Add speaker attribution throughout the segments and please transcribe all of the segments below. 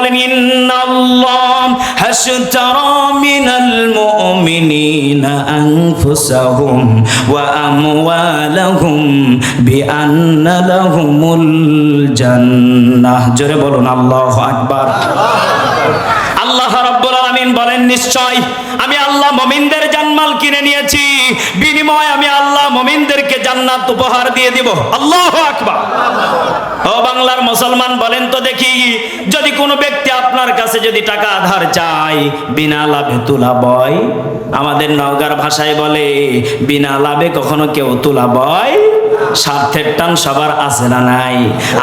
Speaker 1: বলেন ইন্নাল্লাহ হাশতারা মিনাল মুমিনিনা আনফুসাহুম ওয়া আমওয়ালাহুম বিআন্না লাহুমুল জান্নাহ। জোরে বলুন আল্লাহু আকবার। আল্লাহ রাব্বুল আলামিন বলেন নিশ্চয় আমি আল্লাহ মুমিনদের জানমাল কিনে নিয়েছি, বিনিময়ে আমি আল্লাহ মুমিনদেরকে জান্নাত উপহার দিয়ে দিব। আল্লাহু আকবার। ও বাংলার মুসলমান বলেন তো দেখি, যদি কোনো ব্যক্তি আপনার কাছে যদি টাকা ধার চায় বিনা লাভে তোলা বয়, আমাদের নওগাঁর ভাষায় বলে বিনা লাভে কখনো কেউ তোলা বয়। স্বার্থের টান সবার আছে না নাই?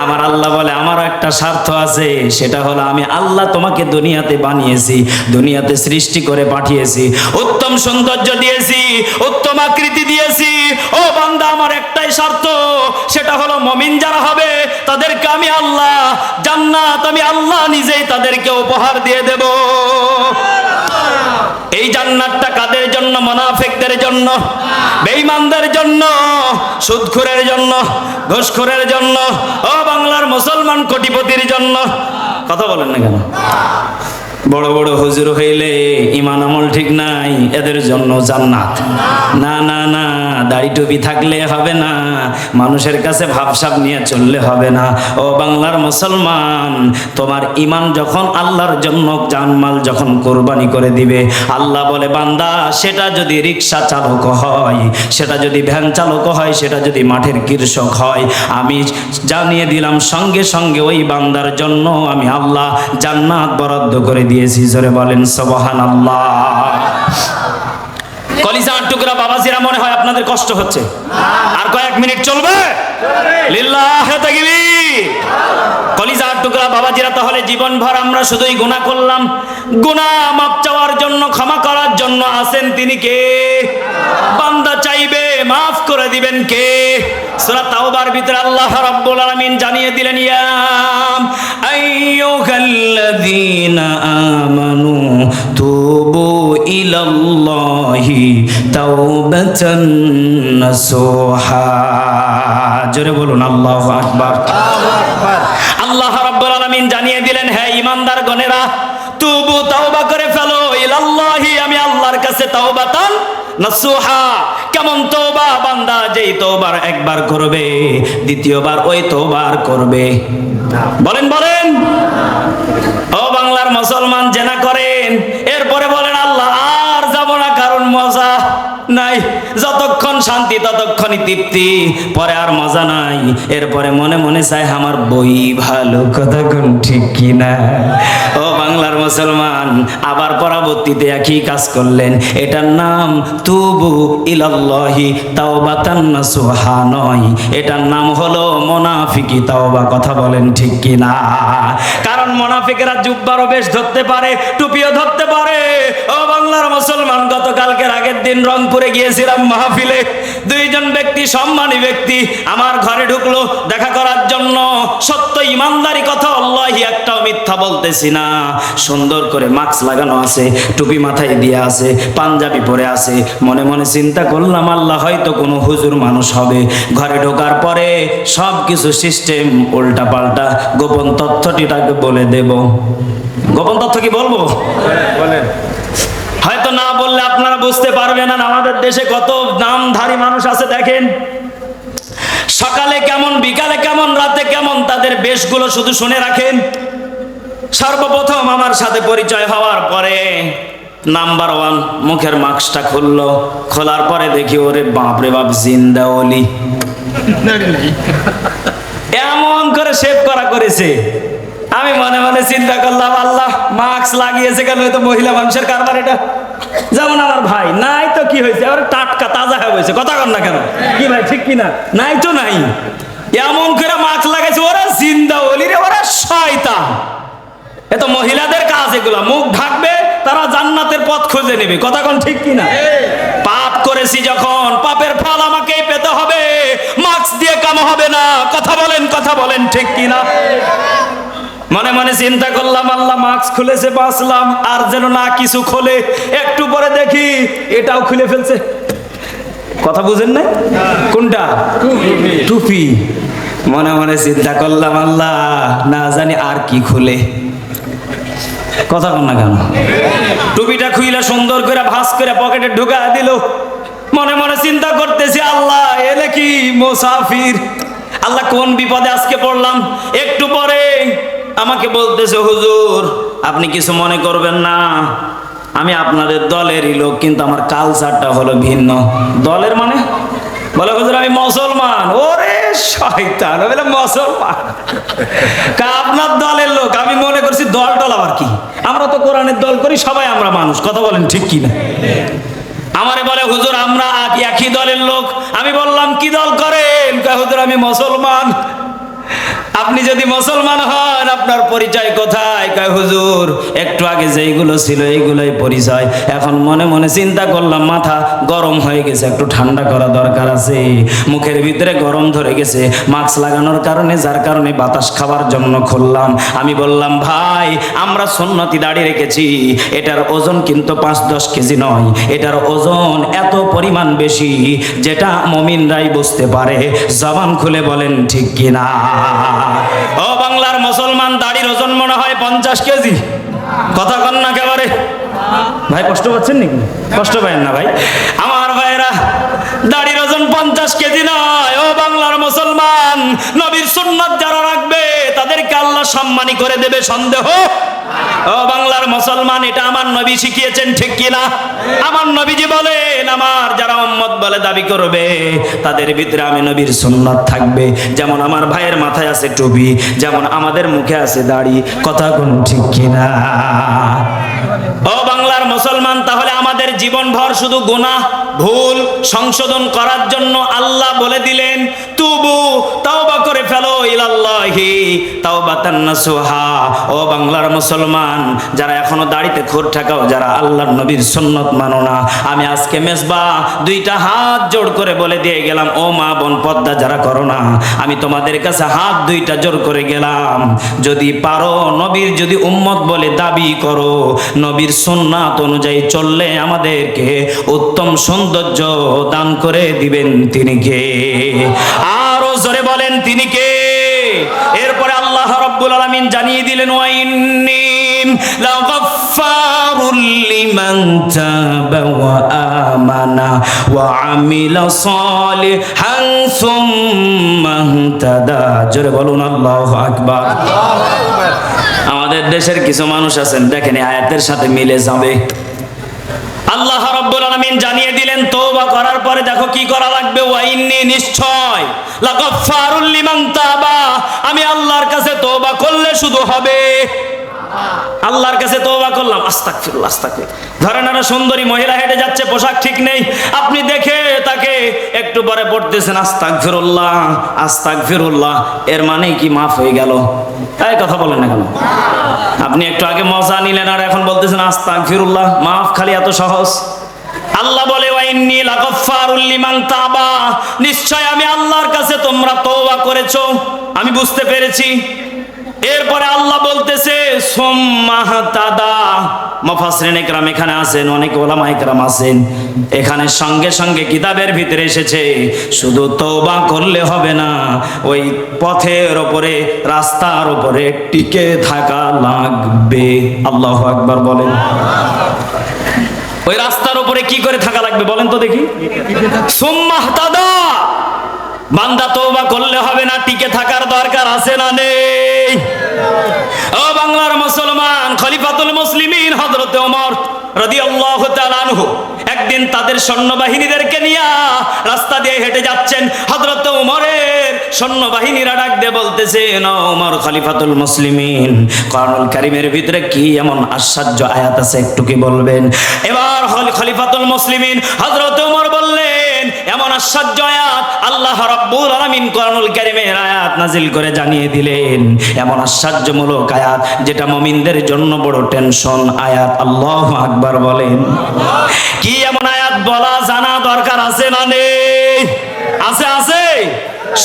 Speaker 1: আমার আল্লাহ বলে আমারও একটা স্বার্থ আছে, সেটা হলো আমি আল্লাহ তোমাকে দুনিয়াতে বানিয়েছি, দুনিয়াতে সৃষ্টি করে পাঠিয়েছি, উত্তম সৌন্দর্য দিয়েছি, উত্তম আকৃতি দিয়েছি। ও বান্দা, আমার একটাই স্বার্থ, সেটা হলো মুমিন যারা হবে তাদেরকে আমি আল্লাহ জান্নাত আমি আল্লাহ নিজেই তাদেরকে উপহার দিয়ে দেব। এই জান্নাতটা কাদের জন্য? মুনাফিকদের জন্য, বেঈমানদের জন্য, সুদখোরের জন্য, ঘুষখোরের জন্য, ও বাংলার মুসলমান কোটিপতির জন্য। কথা বলেন না কেন? বড় বড় হুজুর হইলে ঈমান আমল ঠিক নাই, এদের জন্য জান্নাত না না না। দাড়ি টুপি থাকলে হবে না, মানুষের কাছে ভাবসাব নিয়ে চললে হবে না। ও বাংলার মুসলমান, তোমার ঈমান যখন আল্লাহর জন্য জানমাল যখন কোরবানি করে দিবে, আল্লাহ বলে বান্দা সেটা যদি রিক্সা চালক হয়, সেটা যদি ভ্যান চালক হয়, সেটা যদি মাঠের কৃষক হয়, আমি জানিয়ে দিলাম সঙ্গে সঙ্গে ওই বান্দার জন্য আমি আল্লাহ জান্নাত বরাদ্দ করে দিয়েছি। জোরে বলেন সুবহানাল্লাহ। কলিজার টুকরা বাবাজিরা, মনে হয় আপনাদের কষ্ট হচ্ছে? আর কয়েক মিনিট চলবে? লিল্লাহি তাকবীর। কলিজার টুকরা বাবাজিরা, তাহলে জীবনভর আমরা শুধুই গুনাহ করলাম। গুনাহ মাপ চাওয়ার জন্য, ক্ষমা করার জন্য আছেন তিনি কে? বান্দা চাইবে মাফ করে দিবেন কে? সূরা তাওবার ভিতরে আল্লাহ রাব্বুল আলামিন জানিয়ে দিলেন, ইয়া আইয়ুহাল্লাযীনা আমানু তুবু ইলাল্লাহি তাওবাতান নাসুহা। জোরে বলুন আল্লাহু আকবার। আল্লাহ রাব্বুল আলামিন জানিয়ে দিলেন, হে ঈমানদার গণেরা, তুবু তাওবা করে ফেলো ইলাল্লাহি আমি আল্লাহর কাছে তাওবাতান নাসুহা। কেমন তওবা? বান্দা যেই তওবার একবার করবে, দ্বিতীয়বার ওই তওবার করবে। বলেন বলেন। ও বাংলার মুসলমান, জেনা করেন, এরপরে বলেন আল্লাহ আর যাব না, কারণ মজা নাই। যতক্ষণ শান্তি ততক্ষণই তৃপ্তি, পরে আর মজা নাই। এরপরে মনে মনে চায় আমার বই ভালো। কথা কোন ঠিক কিনা? ও বাংলার মুসলমান, আবার পরবর্তীতে একই কাজ করলেন। এটার নাম তুবু ইলাল্লাহি তাওবাতান নাসুহা নয়, এটার নাম হলো মুনাফিকি তাওবা। কথা বলেন ঠিক কিনা? কারণ মুনাফিকেরা জুব্বারও বেশ ধরতে পারে, টুপিও ধরতে পারে। ও বাংলার মুসলমান, গতকালকের আগের দিন রংপুরে গিয়েছিলাম মাহফিলে। দুইজন ব্যক্তি, সম্মানী ব্যক্তি, আমার ঘরে ঢুকলো দেখা করার জন্য। সত্য ইমানদারি কথা, আল্লাহি একটাও মিথ্যা বলতেছি না। সুন্দর করে মাস্ক লাগানো আছে, টুপি মাথায় দিয়ে আছে, পাঞ্জাবি পরে আছে। মনে মনে চিন্তা করলাম আল্লাহ হয়তো কোনো হুজুর মানুষ হবে। ঘরে ঢোকার পরে সব কিছু সিস্টেম উল্টা পাল্টা। গোপন তথ্যটি তাকে বলে দেব। গোপন তথ্য কি বলবো? বলেন। হয়তো না বললে আপনারা বুঝতে পারবেন না। আমাদের দেশে কত নামধারী মানুষ আছে দেখেন। সকালে কেমন, বিকালে কেমন, রাতে কেমন, তাদের বেশগুলো শুধু শুনে রাখেন। সর্বপ্রথম আমার সাথে পরিচয় হওয়ার পরে নাম্বার 1 মুখের মাস্কটা খুললো। খোলার পরে দেখি ওরে বাপরে বাপ, জিন্দা ওলি। এমন করে শেভ করা করেছে। আমি মনে মনে চিন্তা করলাম আল্লাহ, মাস্ক লাগিয়েছে কেন? তো মহিলা মানুষের কারবার এটা। যেমন আমার ভাই নাই তো কি হয়েছে, আর টাটকা তাজা হয়ে গেছে। কথা কর না কেন? কি ভাই ঠিক কিনা? নাই তো নাই। এমন করে মাস্ক লাগাইছে, ওরা জিন্দা ওলি রে, ওরা শয়তান। এ তো মহিলাদের কাজ এগুলা। মুখ ঢাকবে, তারা জান্নাতের পথ খুঁজে নেবে। কথা কোন ঠিক কিনা? পাপ করেছি যখন, পাপের ফল আমাকেই পেতে হবে, মাস্ক দিয়ে কাম হবে না। কথা বলেন, কথা বলেন ঠিক কিনা? মনে মনে চিন্তা করলাম আল্লাহ, মাস্ক খুলেছে বাঁচলাম, আর যেন না কিছু খোলে। একটু পরে দেখি এটাও খুলে ফেলছে। কথা বুঝেন না? কোনটা? টুপি। মনে মনে চিন্তা করলাম আল্লাহ, না জানি আর কি খুলে। কথা কন না কেন? টুপিটা খুইলা সুন্দর করে ভাঁজ করে পকেটে ঢুকা দিল। মনে মনে চিন্তা করতেছি, আল্লাহ এলে কি মুসাফির, আল্লাহ কোন বিপদে আজকে পড়লাম। একটু পরে আমাকে বলতেছে, হুজুর আপনি কিছু মনে করবেন না, আমি আপনাদের দলেরই লোক, কিন্তু আমার কালচারটা হলো ভিন্ন। দলের মানে? বলে হুজুর আমি মুসলমান। ওরে শয়তান, বলে মুসলমান আপনার দলের লোক? আমি মনে করছি দল টল আবার কি, আমরা তো কোরআনের দল করি, সবাই আমরা মানুষ। কথা বলেন ঠিক কি না? আমারে বলে হুজুর আমরা একই দলের লোক। আমি বললাম কি দল করেন? কয় হুজুর আমি মুসলমান। আপনি যদি মুসলমান হন আপনার পরিচয় কোথায়? কয় হুজুর একটু আগে যেইগুলো ছিল এইগুলোই পরিচয়। এখন মনে মনে চিন্তা করলাম মাথা গরম হয়ে গেছে, একটু ঠান্ডা করা দরকার আছে। মুখের ভিতরে গরম ধরে গেছে মাস্ক লাগানোর কারণে, যার কারণে বাতাস খাওয়ার জন্য খুললাম। আমি বললাম ভাই আমরা সুন্নতি দাড়ি রেখেছি, এটার ওজন কিন্তু 5-10 কেজি নয়, এটার ওজন এত পরিমাণ বেশি যেটা মুমিনরাই বুঝতে পারে। জবান খুলে বলেন ঠিক কিনা? ও বাংলার মুসলমান, দাড়ির ওজন মনে হয় 50 কেজি। কথা কন না একেবারে? ভাই কষ্ট পাচ্ছেন নাকি? কষ্ট পাবেন না ভাই। আমার ভাইরা দাড়ির ওজন 50 কেজি নয়। ও বাংলার মুসলমান, নবীর সুন্নাত যারা রাখবে তাদেরকে আল্লাহ সম্মানী করে দেবে, সন্দেহ? ও বাংলার মুসলমান, এটা আমার নবী শিখিয়েছেন ঠিক কিনা? আমার নবীজি বলেন আমার যারা উম্মত বলে দাবি করবে তাদের ভিতরে আমি নবীর সুন্নাত থাকবে। যেমন আমার ভাইয়ের মাথায় আছে টুপি, যেমন আমাদের মুখে আছে দাড়ি। কথা কোন ঠিক কিনা? ও বাংলার মুসলমান, তাহলে আমাদের জীবনভর শুধু গুনাহ ভুল সংশোধন করার জন্য আল্লাহ বলে দিলেন তুবু, তাওবা করে ফেলো ইলাল্লাহি তাওবাতান নাসুহা। ও বাংলার মুসলমান, যারা এখনো দাড়িতে খুর ঠাকাও, যারা আল্লাহর নবীর সুন্নাত মানো না, আমি আজকে মেজবা 2টা হাত জোড় করে বলে দিয়ে গেলাম, ও মা বোন পর্দা যারা করো না, আমি তোমাদের কাছে হাত 2টা জোড় করে গেলাম, যদি পারো নবীর যদি উম্মত বলে দাবি করো, নবীর সুন্নাত অনুযায়ী চললে আমাদেরকে উত্তম সৌন্দর্য দান করে দিবেন তিনি কে? আরো জোরে বলেন তিনি কে? এরপরে আল্লাহ রাব্বুল আলামিন জানিয়ে দিলেন ওয়াইন্নী লাগাফফারুল লিমান তাবা ওয়া আমানা ওয়া আমিলা সালিহান সুম্মা ইহতাদা। জোরে বলুন আল্লাহু আকবার। আমাদের দেশের কিছু মানুষ আছেন, দেখেন আয়াতের সাথে মিলে যাবে। আল্লাহ রাব্বুল আলামিন জানিয়ে দিলেন তওবা করার পরে দেখো কি করা লাগবে। ওয়াইন্নী নিশ্চয় লাগাফফারুল লিমান তাবা, আমি আল্লাহর কাছে তওবা করলে শুধু হবে। আল্লাহর কাছে তওবা করলাম, আস্তাগফিরুল্লাহ আস্তাগফিরুল্লাহ। ধরেন একটা সুন্দরী মহিলা হেঁটে যাচ্ছে, পোশাক ঠিক নেই, আপনি দেখে তাকে একটু পরে পড়তেছেন আস্তাগফিরুল্লাহ আস্তাগফিরুল্লাহ, এর মানে কি মাফ হয়ে গেল? এই কথা বলেন না কেন? আপনি একটু আগে মজা নিলেন আর এখন বলতেছেন আস্তাগফিরুল্লাহ, মাফ খালি এত সহজ? আল্লাহ বলে ওয়াইন্নী লাগাফফারুল লিমান তাবা, নিশ্চয় আমি আল্লাহর কাছে তোমরা তওবা করেছো, আমি বুঝতে পেরেছি। এরপরে আল্লাহ বলতেছে সুম্মা ইহতাদা। মুফাসসিরিন ইকরাম এখানে আছেন, অনেক উলামা ইকরাম আছেন, এখানে সঙ্গে সঙ্গে কিতাবের ভিতরে এসেছে শুধু তওবা করলে হবে না, ওই পথের উপরে রাস্তার উপরে টিকে থাকা লাগবে। আল্লাহু আকবার বলেন। ওই রাস্তার উপরে কি করে থাকা লাগবে বলেন তো দেখি? সুম্মা ইহতাদা। বান্দা তওবা করলে হবে না, টিকে থাকার দরকার আছে না নেই? ও বাংলার মুসলমান, খলিফাতুল মুসলিমিন হযরত ওমর রাদিয়াল্লাহু তাআলা আনহু একদিন তাদের সৈন্যবাহিনীদেরকে নিয়ে রাস্তা দিয়ে হেঁটে যাচ্ছেন। হযরত ওমরের সৈন্যবাহিনীরা ডাক দিয়ে বলতেছে, না ওমর খলিফাতুল মুসলিমিন, কোরআনুল কারীমের ভিতরে কি এমন আশ্চর্য আয়াত আছে একটু কি বলবেন? এবার খলিফাতুল মুসলিমিন হযরত ওমর বললেন, এমন আশ্চর্য আয়াত আল্লাহ রাব্বুল আলামিন কোরআনুল কারীমের আয়াত নাজিল করে জানিয়ে দিলেন, এমন আশ্চর্যমূলক আয়াত যেটা মুমিনদের জন্য বড় টেনশন আয়াত। আল্লাহু আকবার বলেন। কি এমন আয়াত বলা জানা দরকার আছে না নেই? আছে আছে।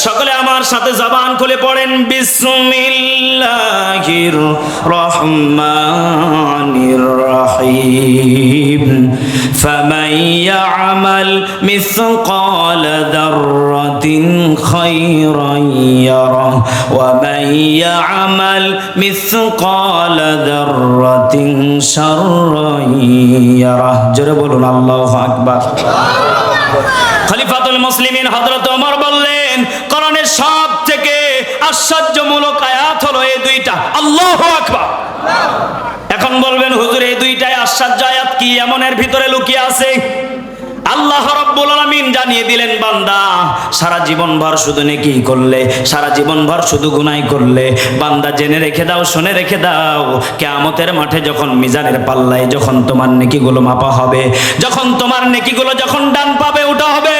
Speaker 1: সকলে আমার সাথে জবান খুলে পড়েন বিসমিল্লাহির রহমানির রহিম ফামান ইয়ামাল মিসকালা যাররাতিন খায়রান ইয়ারা ওয়া মান ইয়ামাল মিসকালা যাররাতিন শাররান ইয়ারা। জোরে বলুন আল্লাহু আকবার। খলিফাতুল মুসলিমিন হযরত ওমর বললেন, কোরআনের সবথেকে আশ্চর্যমূলক আয়াত হলো এই দুইটা, আল্লাহু আকবার। এখন বলবেন হুজুর এই দুইটাই আশ্চর্য আয়াত কি এমন এর ভিতরে লুকিয়ে আছে? আল্লাহ রাব্বুল আলামিন জানিয়ে দিলেন, বান্দা সারা জীবন ভর শুধু নেকি করলে, সারা জীবন ভর শুধু গুনাহ করলে, বান্দা জেনে রেখে দাও, শুনে রেখে দাও, কিয়ামতের মাঠে যখন মিজানের পাল্লায় যখন তোমার নেকিগুলো মাপা হবে, যখন তোমার নেকিগুলো যখন ডান পাবে উঠা হবে,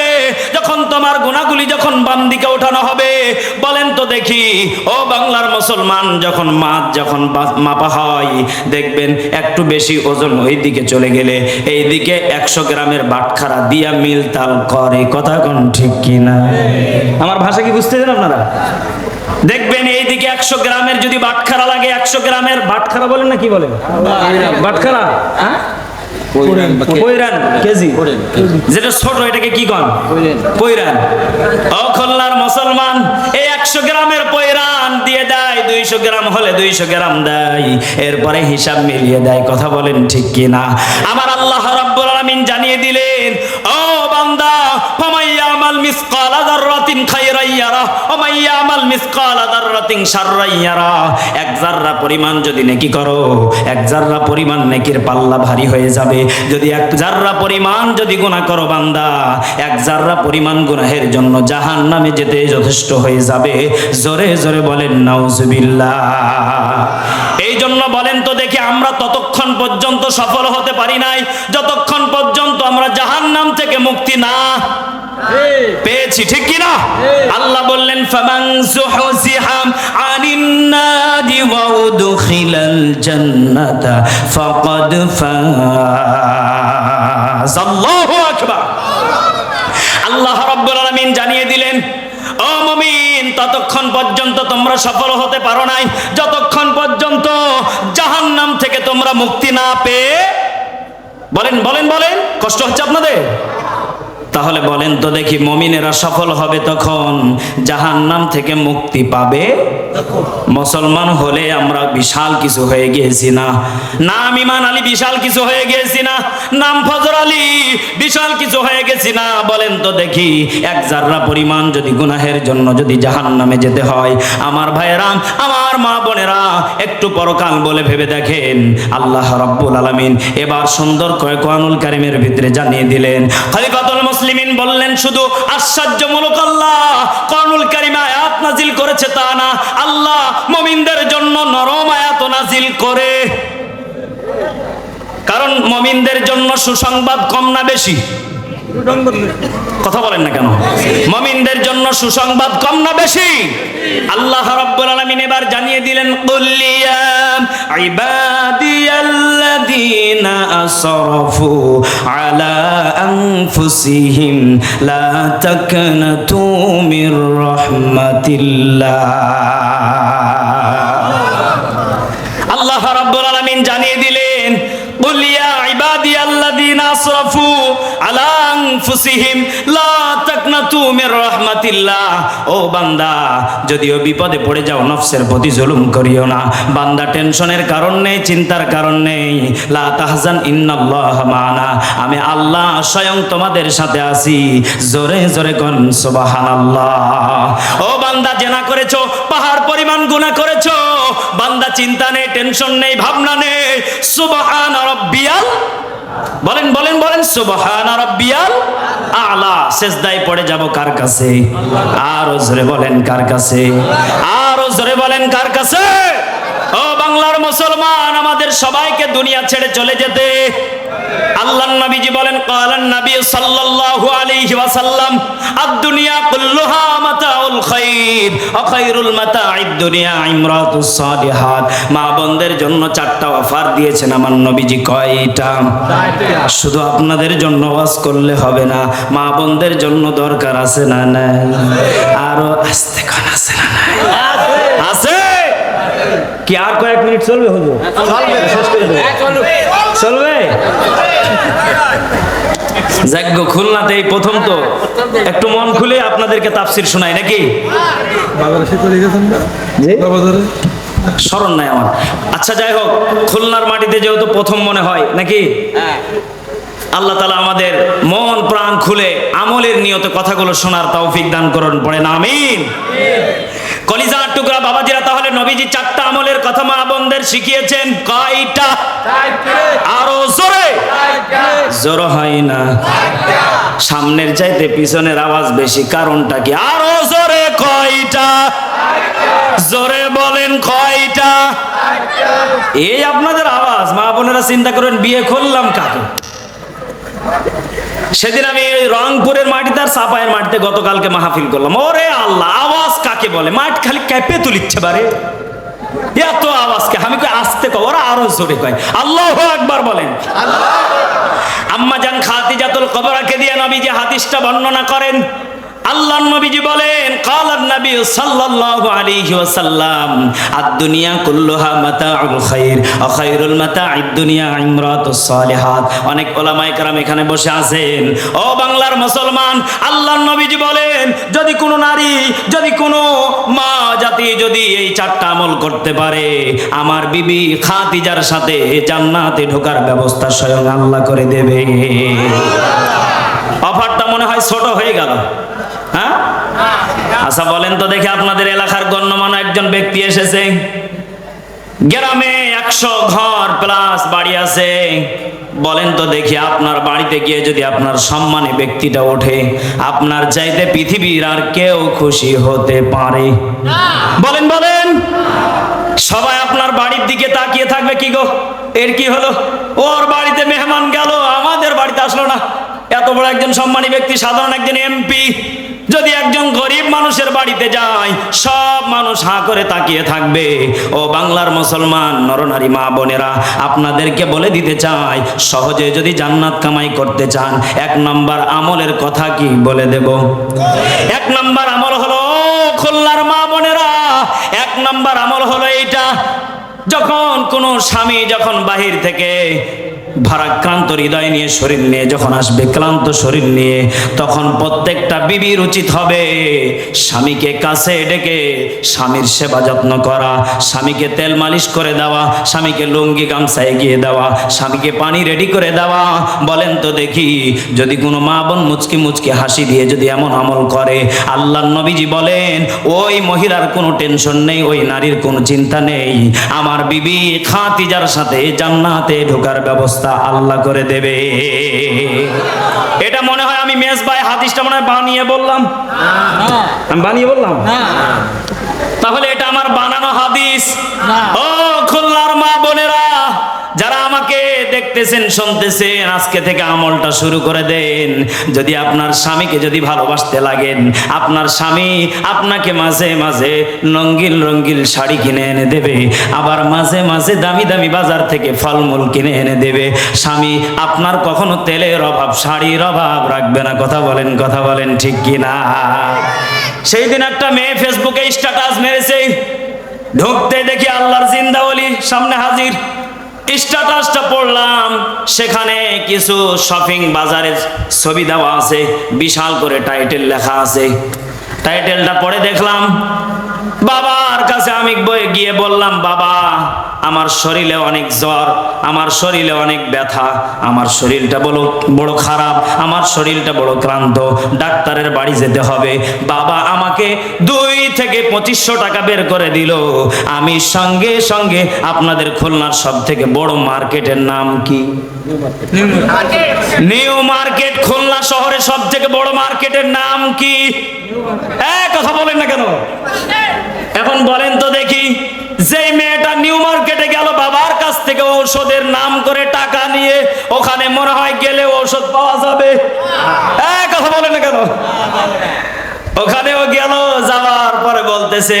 Speaker 1: যখন তোমার গুনাহগুলি যখন বাম দিকে উঠানো হবে, বলেন তো দেখি ও বাংলার মুসলমান, যখন যখন মাপা হয় দেখবেন একটু বেশি ওজন ওই দিকে চলে গেলে এই দিকে 100 গ্রামের বাটখারা দিয়া মিল তাল করে। কথা কোন ঠিক কিনা? আমার ভাষা কি বুঝতে দেন আপনারা? দেখবেন এইদিকে 100 গ্রামের যদি বাটখারা লাগে, 100 গ্রামের বাটখারা বলেন না কি বলেন? বাটখারা, হ্যাঁ পয়রান কেজি, যেটা ছোট এটাকে কি কন? পয়রান। ও খুলনার মুসলমান, এই 100 গ্রামের পয়রান দিয়ে দেয় 200 গ্রাম হলে 200 গ্রাম দেয়, এরপরে হিসাব মিলিয়ে দেয়। কথা বলেন ঠিক কিনা? আমার আল্লাহ রাব্বুল আলামিন জানিয়ে দিলেন, ও বান্দা ফামাইয়ামাল মিসকালা যাররাতিন খায়রান ইয়ারা ওয়া মাইয়ামাল মিসকালা যাররাতিন শাররান ইয়ারা। এক যাররা পরিমাণ যদি নেকি করো, এক যাররা পরিমাণ নেকির পাল্লা ভারী হয়ে যাবে। যদি এক যাররা পরিমাণ যদি গুনাহ করো বান্দা, এক যাররা পরিমাণ গুনাহের জন্য জাহান্নামে যেতে যথেষ্ট হয়ে যাবে। জোরে জোরে বলেন নাউজুবিল্লাহ। এই জন্য বলেন তো দেখি আমরা ততক্ষণ পর্যন্ত সফল হতে পারি নাই যতক্ষণ পর্যন্ত আমরা জাহান্নাম থেকে মুক্তি না পেয়েছি, ঠিক কি না? আল্লাহ বললেন ফামান যুহজিহাম আনিন নারি ওয়া উদখিলাল জান্নাতা ফাকাদ ফাজ। আল্লাহু আকবার। আল্লাহ রাব্বুল আলামিন জানিয়ে দিলেন, ও মুমিন ততক্ষণ পর্যন্ত তোমরা সফল হতে পারো নাই যতক্ষণ পর্যন্ত জাহান্নাম থেকে তোমরা মুক্তি না পেয়ে। বলেন বলেন বলেন, কষ্ট হচ্ছে আপনাদের? তাহলে বলেন তো দেখি মুমিনেরা সফল হবে তখন জাহান্নাম থেকে মুক্তি পাবে। মুসলমান হলে আমরা বিশাল কিছু হয়ে গিয়েছি না? নাম ইমান আলী বিশাল কিছু হয়ে গিয়েছি না? নাম ফজর আলী বিশাল কিছু হয়ে গেছি না? বলেন তো দেখি এক যাররা পরিমাণ যদি গুনাহের জন্য যদি জাহান্নামে যেতে হয়, আমার ভাইয়েরা আমার মা বোনেরা একটু পরকাল বলে ভেবে দেখেন। আল্লাহ রাব্বুল আলামিন এবার সুন্দর করে কোরআনুল কারীমের ভিতরে জানিয়ে দিলেন। খলিফাতুল মুসলিমিন বললেন, শুধু আশ্চর্যমূলক আল্লাহ কোরআনুল কারীমে আয়াত নাজিল করেছে তা না, আল্লাহ মুমিনদের জন্য নরম আয়াত নাজিল করে। কারণ মুমিনদের জন্য সুসংবাদ কম না বেশি? কথা বলেন না কেন? মুমিনদের জন্য সুসংবাদ কম না বেশি? আল্লাহ রাব্বুল আলামিন এবার জানিয়ে দিলেন, কুল ইয়া ইবাদিয়াল্লাযীনা আসরাফু আলা আনফুসিহিম লা তাকনাতু মির রাহমাতিল্লাহ। আল্লাহ রাব্বুল আলামিন জানিয়ে দিলেন, কুল ইয়া ইবাদিয়াল্লাযীনা আসরাফু আলা আনফুসিহিম লা তাকনাতু মির রাহমাতিল্লাহ। ও বান্দা যদিও বিপদে পড়ে যাও নফসের প্রতি জুলুম করিও না। বান্দা টেনশনের কারণ নেই, চিন্তার কারণ নেই। লা তাহজান ইন্নাল্লাহা মা'ানা, আমি আল্লাহ স্বয়ং তোমাদের সাথে আছি। জোরে জোরে কোন সুবহানাল্লাহ। ও বান্দা জেনা করেছো, পাহাড় পরিমাণ গুনাহ করেছো, বান্দা চিন্তা নেই, টেনশন নেই, ভাবনা নেই। সুবহান রাব্বিয়াল, বলেন বলেন বলেন, সুবহানা রাব্বিয়াল আ'লা। সিজদায় পড়ে যাব কার কাছে? আরো জোরে বলেন কার কাছে? আরো জোরে বলেন কার কাছে? ও বাংলার মুসলমান, আমাদের সবাইকে দুনিয়া ছেড়ে চলে যেতে। আল্লাহর নবীজি বলেন, ক্বালান নবী সাল্লাল্লাহু আলাইহি ওয়াসাল্লাম, আদ-দুনিয়া কুল্লুহা মাতাউল খাইর ওয়া খায়রুল মাতাঈদ দুনিয়া ইমরাতুস সালিহাত। মা বোনদের জন্য 4টা অফার দিয়েছেন আমার নবীজি। কয়টা? শুধু আপনাদের জন্য ওয়াজ করলে হবে না, মা বোনদের জন্য দরকার আছে না নাই? আরো আস্তে কোন আছে না নাই? আছে কি? আর কয়েক মিনিট চলবে? হুজুর চলবে? যাজ্ঞ খুলনাতে এই প্রথম তো একটু মন খুলে আপনাদেরকে তাফসীর শোনাই নাকি? স্মরণ নাই আমার। আচ্ছা যাই হোক, খুলনার মাটিতে যেহেতু প্রথম মনে হয় নাকি, আল্লাহ তাআলা আমাদের মন প্রাণ খুলে আমলের নিয়ত কথাগুলো শোনার তৌফিক দান করুন। পড়েন আমিন। কলিজার টুকরা বাবাজিরা, তাহলে নবীজি 4টা আমলের কথা মা বোনদের শিখিয়েছেন। কয়টা? আরো জোরে। জোর হয় না, সামনের চাইতে পিছনের আওয়াজ বেশি, কারণটা কি? আরো জোরে। কয়টা? জোরে বলেন কয়টা? এই আপনাদের আওয়াজ। মা বোনেরা চিন্তা করেন, বিয়ে করলাম কাকে? সেদিন আমি রংপুরের মাটিতে আর চাপায়ের মাটিতে গতকালকে মাহফিল করলাম। ওরে আল্লাহ, আওয়াজ কাকে বলে? মাঠ খালি ক্যাপে তুলিচ্ছে বারে, এত আওয়াজকে। আমি কই আস্তে কও, ওরা আরো জোরে কয়। আল্লাহু আকবার বলেন। আম্মা জান খাদিজাতুল কুবরাকে দিয়ে নবীজি হাদিসটা বর্ণনা করেন। আল্লাহর নবীজি বলেন, ক্বালান নবী সাল্লাল্লাহু আলাইহি ওয়াসাল্লাম, আদ-দুনিয়া কুল্লুহা মাতাউল খাইর ওয়া খায়রুল মাতাঈদ দুনিয়া ইমরাতুস সালিহাত। অনেক ওলামায়ে কেরাম এখানে বসে আছেন। ও বাংলার মুসলমান, আল্লাহর নবীজি বলেন, যদি কোনো নারী, যদি কোনো মা জাতি যদি এই 4টা আমল করতে পারে, আমার বিবি খাদিজার সাথে জান্নাতে ঢোকার ব্যবস্থা স্বয়ং আল্লাহ করে দেবে। অফারটা মনে হয় ছোট হয়ে গেল, হ্যাঁ? আচ্ছা বলেন তো দেখি, আপনাদের এলাকার গণ্যমান্য একজন ব্যক্তি এসেছে, গ্রামে 100 ঘর প্লাস বাড়ি আছে। বলেন তো দেখি, আপনার বাড়িতে গিয়ে যদি আপনার সম্মানী ব্যক্তিটা ওঠে, আপনার চাইতে পৃথিবীর আর কেউ খুশি হতে পারে? বলেন বলেন। সবাই আপনার বাড়ির দিকে তাকিয়ে থাকবে, কি গো এর কি হলো? ওর বাড়িতে মেহমান গেল, আমাদের বাড়িতে আসলো না। এত বড় একজন সম্মানী ব্যক্তি, সাধারণ একজন এমপি যদি একজন গরিব মানুষের বাড়িতে যায়, সব মানুষ হাঁ করে তাকিয়ে থাকবে। ও বাংলার মুসলমান নরনারী মা বোনেরা, আপনাদেরকে বলে দিতে চাই, সহজে যদি জান্নাত কামাই করতে চান, 1 নম্বর আমলের কথা কি বলে দেব? 1 নম্বর আমল হলো, খুলনার মা বোনেরা, 1 নম্বর আমল হলো এইটা। যখন কোনো স্বামী যখন বাহির থেকে ভারাক্রান্ত হৃদয় নিয়ে, শরীর নিয়ে যখন আসবে, ক্লান্ত শরীর নিয়ে, তখন প্রত্যেকটা বিবির উচিত হবে স্বামীকে কাছে ডেকে স্বামীর সেবা যত্ন করা, স্বামীকে তেল মালিশ করে দেওয়া, স্বামীকে লুঙ্গি গামছা এগিয়ে দেওয়া, স্বামীকে পানি রেডি করে দেওয়া। বলেন তো দেখি, যদি কোনো মা বোন মুচকি মুচকি হাসি দিয়ে যদি এমন আমল করে, আল্লাহর নবীজি বলেন, ওই মহিলার কোনো টেনশন নেই, ওই নারীর কোনো চিন্তা নেই, আমার বিবি খাদিজার সাথে জান্নাতে ঢোকার ব্যবস্থা আল্লাহ করে দেবে। এটা মনে হয় আমি মেজবাই হাদিসটা মনে হয় বানিয়ে বললাম, আমি বানিয়ে বললাম, তাহলে এটা আমার বানানো হাদিস। ও খুলনার মা বোনেরা, যারা আমাকে দেখতেছেন শুনতেছেন, আজকে থেকে আমলটা শুরু করে দেন। যদি আপনার স্বামীকে যদি ভালোবাসতে লাগেন, আপনার স্বামী আপনাকে মাঝে মাঝে রঙিন রঙিন শাড়ি কিনে এনে দেবে, আবার মাঝে মাঝে দামি দামি বাজার থেকে ফলমূল কিনে এনে দেবে। স্বামী আপনার কখনো তেলের অভাব, শাড়ির অভাব রাখবে না। কথা বলেন ঠিক কি না? সেই দিন একটা মেয়ে ফেসবুকে স্ট্যাটাস মেরেছে, ঢুকতে দেখি আল্লাহর জিন্দা ওলি সামনে হাজির। স্ট্যাটাসটা পড়লাম, সেখানে কিছু শপিং বাজারের ছবি দেওয়া আছে, বিশাল করে টাইটেল লেখা আছে। টাইটেলটা পড়ে দেখলাম, বাবার কাছে আমি গিয়ে বললাম, বাবা আমার শরীরে অনেক জ্বর, আমার শরীরে অনেক ব্যথা, আমার শরীরটা বড় খারাপ, আমার শরীরটা বড় ক্লান্ত, ডাক্তারের বাড়ি যেতে হবে। বাবা আমাকে 2 থেকে 2500 টাকা বের করে দিল। আমি সঙ্গে সঙ্গে আপনাদের খুলনার সব থেকে বড় মার্কেটের নাম কি? New market. খুলনা শহরে সব থেকে বড় মার্কেটের নাম কি? কথা বলেন না কেন? এখন বলেন তো দেখি, যেই মেয়েটা নিউ মার্কেটে গেল বাবার কাছ থেকে ঔষধের নাম করে টাকা নিয়ে ওখানে মনে হয় গেলে ঔষধ পাওয়া যাবে? কথা বলে না কেন? ওখানেও গেল, যাওয়ার পরে বলতেছে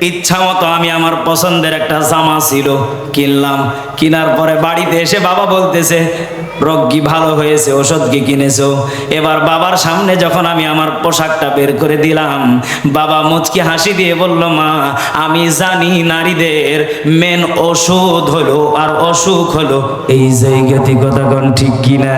Speaker 1: ইচ্ছা মতো আমি আমার পছন্দের একটা জামা ছিল কিনলাম, কেনার পরে বাড়িতে এসে বাবা বলতেছে রোগ কি ভালো হয়েছে, ওষুধ কি কিনেছো? এবার বাবার সামনে যখন আমি আমার পোশাকটা বের করে দিলাম, বাবা মুচকি হাসি দিয়ে বলল, মা আমি জানি নারীদের মেন ওষুধ হলো আর অসুখ হলো এই জায়গাতে, কথা কোন ঠিক কিনা?